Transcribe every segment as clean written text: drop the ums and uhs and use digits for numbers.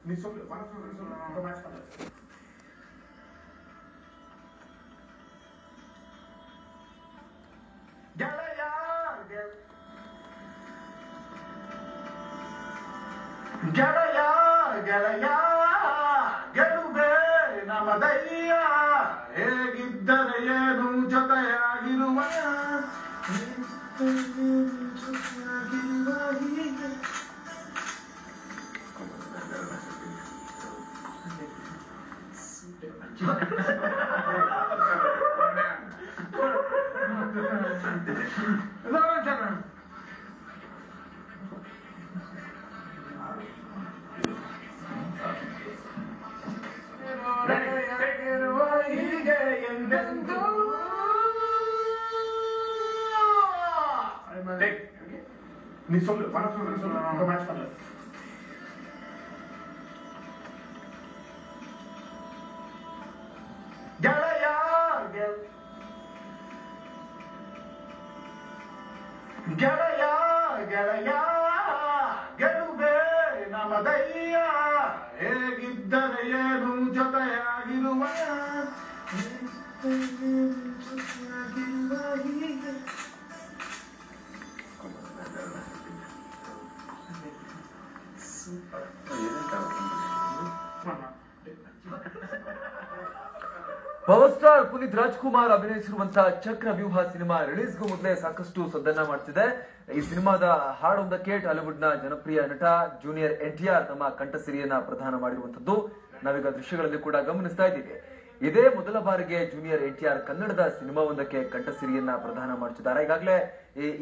Mi sogno, quando sono mai stato? ಗೆಳೆಯ ಗೆಲುವೆ ನಮದಯ್ಯ ಹೇಗಿದ್ದರೆ ಏನು ಜೊತೆಯಾಗಿರುವ ಹೀಗೆ ಎಂದೆಂದೂ mi sogno, quando sono mai stato? ಗೆಳೆಯ ಗೆಳೆಯ ಗೆಳೆಯ ಗೆಲುವೆ ನಮದಯ್ಯ ಹೇಗಿದ್ದರೆ ಏನು ಜೊತೆಯಾಗಿರುವ ಹೀಗೆ ಪವರ್ ಸ್ಟಾರ್ ಪುನೀತ್ ರಾಜ್ಕುಮಾರ್ ಅಭಿನಯಿಸಿರುವಂತಹ ಚಕ್ರವ್ಯೂಹ ಸಿನಿಮಾ ರಿಲೀಸ್ಗೂ ಮೊದಲೇ ಸಾಕಷ್ಟು ಸದ್ದನ್ನ ಮಾಡ್ತಿದೆ. ಈ ಸಿನಿಮಾದ ಹಾಡೊಂದಕ್ಕೆ ಟಾಲಿವುಡ್ ನ ಜನಪ್ರಿಯ ನಟ ಜೂನಿಯರ್ ಎನ್ಟಿಆರ್ ತಮ್ಮ ಕಂಠಸಿರಿಯನ್ನ ಪ್ರದಾನ ಮಾಡಿರುವಂತದ್ದು ನಾವೀಗ ದೃಶ್ಯಗಳಲ್ಲಿ ಕೂಡ ಗಮನಿಸ್ತಾ ಇದ್ದೀವಿ. ಇದೇ ಮೊದಲ ಬಾರಿಗೆ ಜೂನಿಯರ್ ಎನ್ಟಿಆರ್ ಕನ್ನಡದ ಸಿನಿಮಾವೊಂದಕ್ಕೆ ಕಂಠಸಿರಿಯನ್ನ ಪ್ರದಾನ ಮಾಡುತ್ತಿದ್ದಾರೆ. ಈಗಾಗಲೇ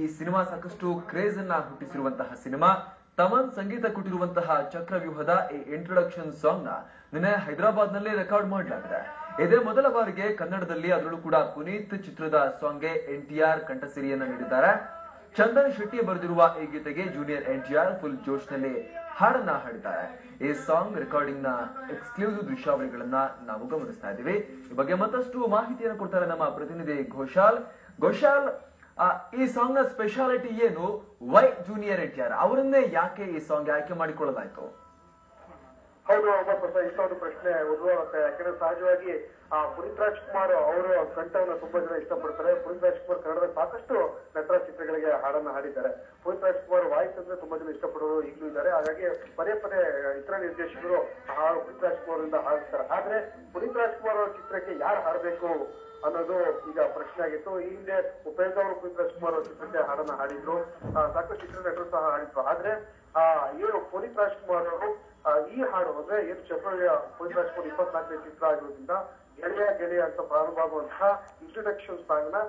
ಈ ಸಿನಿಮಾ ಸಾಕಷ್ಟು ಕ್ರೇಜ್ ಅನ್ನ ಹುಟ್ಟಿಸಿರುವಂತಹ ಸಿನಿಮಾ. ತಮನ್ ಸಂಗೀತ ಕೊಟ್ಟಿರುವಂತಹ ಚಕ್ರವ್ಯೂಹದ ಈ ಇಂಟ್ರೊಡಕ್ಷನ್ ಸಾಂಗ್ ನ ನಿನ್ನೆ ಹೈದರಾಬಾದ್ ನಲ್ಲಿ ರೆಕಾರ್ಡ್ ಮಾಡಲಾಗಿದೆ. ಇದೇ ಮೊದಲ ಬಾರಿಗೆ ಕನ್ನಡದಲ್ಲಿ ಅದರಲ್ಲೂ ಕೂಡ ಪುನೀತ್ ಚಿತ್ರದ ಸಾಂಗ್ಗೆ ಎನ್ಟಿಆರ್ ಕಂಠಸಿರಿಯನ್ನ ನೀಡಿದ್ದಾರೆ. ಚಂದನ್ ಶೆಟ್ಟಿ ಬರೆದಿರುವ ಈ ಗೀತೆಗೆ ಜೂನಿಯರ್ ಎನ್ಟಿಆರ್ ಫುಲ್ ಜೋಶ್ ನಲ್ಲಿ ಹಾಡನ್ನ ಹಾಡಿದ್ದಾರೆ. ಈ ಸಾಂಗ್ ರೆಕಾರ್ಡಿಂಗ್ ನ ಎಕ್ಸ್ಕ್ಲೂಸಿವ್ ದೃಶ್ಯಾವಳಿಗಳನ್ನ ನಾವು ಗಮನಿಸ್ತಾ ಇದ್ದೀವಿ. ಈ ಬಗ್ಗೆ ಮತ್ತಷ್ಟು ಮಾಹಿತಿಯನ್ನು ಕೊಡ್ತಾರೆ ನಮ್ಮ ಪ್ರತಿನಿಧಿ ಘೋಷಾಲ್. ಈ ಸಾಂಗ್ ನ ಸ್ಪೆಷಾಲಿಟಿ ಏನು? ವೈ ಜೂನಿಯರ್ ಎನ್ಟಿಆರ್ ಅವರನ್ನೇ ಯಾಕೆ ಈ ಸಾಂಗ್ ಆಯ್ಕೆ ಮಾಡಿಕೊಳ್ಳಲಾಯ್ತು? ಹೌದು, ಇಷ್ಟೊಂದು ಪ್ರಶ್ನೆ ಉದ್ಭವತ್ತೆ. ಯಾಕಂದ್ರೆ ಸಹಜವಾಗಿ ಪುನೀತ್ ರಾಜ್ಕುಮಾರ್ ಅವರು ಕಂಠವನ್ನು ತುಂಬಾ ಜನ ಇಷ್ಟಪಡ್ತಾರೆ. ಪುನೀತ್ ರಾಜ್ಕುಮಾರ್ ಕನ್ನಡದ ಸಾಕಷ್ಟು ನಟರ ಚಿತ್ರಗಳಿಗೆ ಹಾಡನ್ನ ಹಾಡಿದ್ದಾರೆ. ಪುನೀತ್ ರಾಜ್ಕುಮಾರ್ ವಾಯ್ಸ್ ಅಂದ್ರೆ ತುಂಬಾ ಜನ ಇಷ್ಟಪಡೋರು ಈಗಲೂ ಇದ್ದಾರೆ. ಹಾಗಾಗಿ ಪದೇ ಪದೇ ಇತರ ನಿರ್ದೇಶಕರು ಪುನೀತ್ ರಾಜ್ಕುಮಾರ್ ಇಂದ ಹಾಡ್ತಾರೆ. ಆದ್ರೆ ಪುನೀತ್ ರಾಜ್ಕುಮಾರ್ ಅವರ ಚಿತ್ರಕ್ಕೆ ಯಾರು ಹಾಡಬೇಕು ಅನ್ನೋದು ಈಗ ಪ್ರಶ್ನೆ ಆಗಿತ್ತು. ಈ ಹಿಂದೆ ಉಪೇಂದ್ರ ಅವರು ಪುನೀತ್ ರಾಜ್ಕುಮಾರ್ ಅವರ ಚಿತ್ರಕ್ಕೆ ಹಾಡನ್ನ ಹಾಡಿದ್ರು, ಸಾಕಷ್ಟು ಚಿತ್ರ ನಟರು ಸಹ ಹಾಡಿದ್ರು. ಆದ್ರೆ ಏನು ಪುನೀತ್ ರಾಜ್ಕುಮಾರ್ ಅವರು ಈ ಹಾಡು ಅಂದ್ರೆ ಏನು ಚಕ್ರವ್ಯೂಹ ಪುನೀತ್ ರಾಜ್ಕುಮಾರ್ 24ನೇ ಚಿತ್ರ ಆಗಿರೋದ್ರಿಂದ ಗೆಳೆಯ ಗೆಳೆಯ ಅಂತ ಪ್ರಾರಂಭ ಆಗುವಂತಹ ಇಂಟ್ರೊಡಕ್ಷನ್ ಸಾಂಗ್ ನ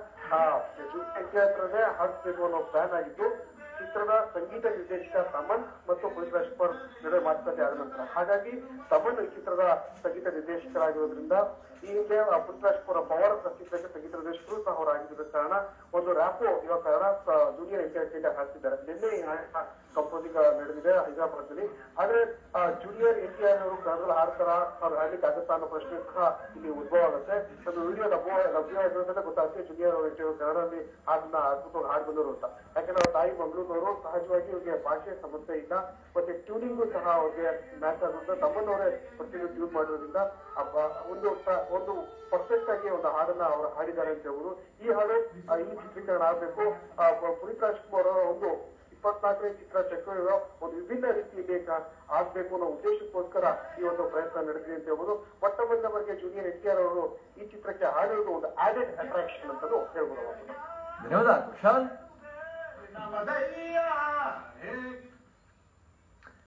ಹತ್ರನೇ ಹಾಡಿಸ್ಬೇಕು ಅನ್ನೋ ಪ್ಲಾನ್ ಆಗಿದ್ದು, ಚಿತ್ರದ ಸಂಗೀತ ನಿರ್ದೇಶಕ ತಮನ್ ಮತ್ತು ಪುನೀತ್ ರಾಜ್ಕುಮಾರ್ ನಡುವೆ ಮಾತುಕತೆ ಆದ ನಂತರ. ಹಾಗಾಗಿ ತಮನ್ ಈ ಚಿತ್ರದ ಸಂಗೀತ ನಿರ್ದೇಶಕರಾಗಿರೋದ್ರಿಂದ ಈ ಹಿಂದೆ ಪುನೀತ್ ರಾಜ್ಕುಮಾರ್ ಪವರ್ ಚಿತ್ರಕ್ಕೆ ಸಂಗೀತ ನಿರ್ದೇಶಕರು ಸಹ ಅವರಾಗಿದ್ದ ಕಾರಣ ಒಂದು ರ್ಯಾಪೋ ಇರೋ ಕಾರಣ ಜೂನಿಯರ್ ಎನ್ಟಿಆರ್ ಕೈಗೆ ಹಾಕ್ತಿದ್ದಾರೆ. ನಿನ್ನೆ ಕಂಪೋಸಿಂಗ್ ನಡೆದಿದೆ ಹೈದರಾಬಾದ್ ನಲ್ಲಿ. ಆದ್ರೆ ಜೂನಿಯರ್ ಎನ್ಟಿಆರ್ ಅವರು ಕನ್ನಡದಲ್ಲಿ ಹಾಡ್ತಾರ, ಅವ್ರು ಹಾಡ್ಲಿಕ್ಕೆ ಆಗುತ್ತಾ ಅನ್ನೋ ಪ್ರಶ್ನೆ ಸಹ ಇಲ್ಲಿ ಉದ್ಭವ ಆಗುತ್ತೆ. ಒಂದು ವಿಡಿಯೋ ಲಭ್ಯ ಇರೋದ್ರಿಂದ ಗೊತ್ತಾಗುತ್ತೆ ಜೂನಿಯರ್ ಎನ್ಟಿಆರ್ ಕನ್ನಡದಲ್ಲಿ ಹಾಡನ್ನ ಅದ್ಭುತವಾಗಿ ಹಾಡ್ ಬಂದವರು ಅಂತ. ಯಾಕಂದ್ರೆ ಅವ್ರ ತಾಯಿ ಮಂಗಳೂರವರು, ಸಹಜವಾಗಿ ಅವ್ರಿಗೆ ಭಾಷೆ ಸಮಸ್ಯೆ ಇಲ್ಲ, ಮತ್ತೆ ಟ್ಯೂನಿಂಗು ಸಹ ಅವ್ರಿಗೆ ಮ್ಯಾಚ್ ಆಗೋದ್ರಿಂದ ತಮ್ಮನ್ನವರೇ ಪ್ರತಿಯೊಂದು ಟ್ಯೂನ್ ಮಾಡೋದ್ರಿಂದ ಒಂದು ಪರ್ಫೆಕ್ಟ್ ಆಗಿ ಒಂದು ಹಾಡನ್ನ ಅವರು ಹಾಡಿದ್ದಾರೆ ಅಂತ ಹೇಳ್ಬೋದು. ಈ ಹಾಡು ಈ ಚಿತ್ರೀಕರಣ ಆಗ್ಬೇಕು. ಪುನೀತ್ ರಾಜ್ಕುಮಾರ್ ಒಂದು 24ನೇ ಚಿತ್ರ ಚಕ್ರವ್ಯೂಹ ಒಂದು ವಿಭಿನ್ನ ರೀತಿಯಲ್ಲಿ ಆಗ್ಬೇಕು ಅನ್ನೋ ಉದ್ದೇಶಕ್ಕೋಸ್ಕರ ಈ ಒಂದು ಪ್ರಯತ್ನ ನಡೆದಿದೆ ಅಂತ ಹೇಳ್ಬೋದು. ಮೊಟ್ಟ ಮೊದಲ ಬಾರಿಗೆ ಜೂನಿಯರ್ ಎನ್ಟಿಆರ್ ಅವರು ಈ ಚಿತ್ರಕ್ಕೆ ಹಾಡಿರೋದು ಒಂದು ಆಡೆಡ್ ಅಟ್ರಾಕ್ಷನ್ ಅಂತಲೂ ಹೇಳ್ಬೋದು. ಧನ್ಯವಾದ ಕುಶಾಲ್.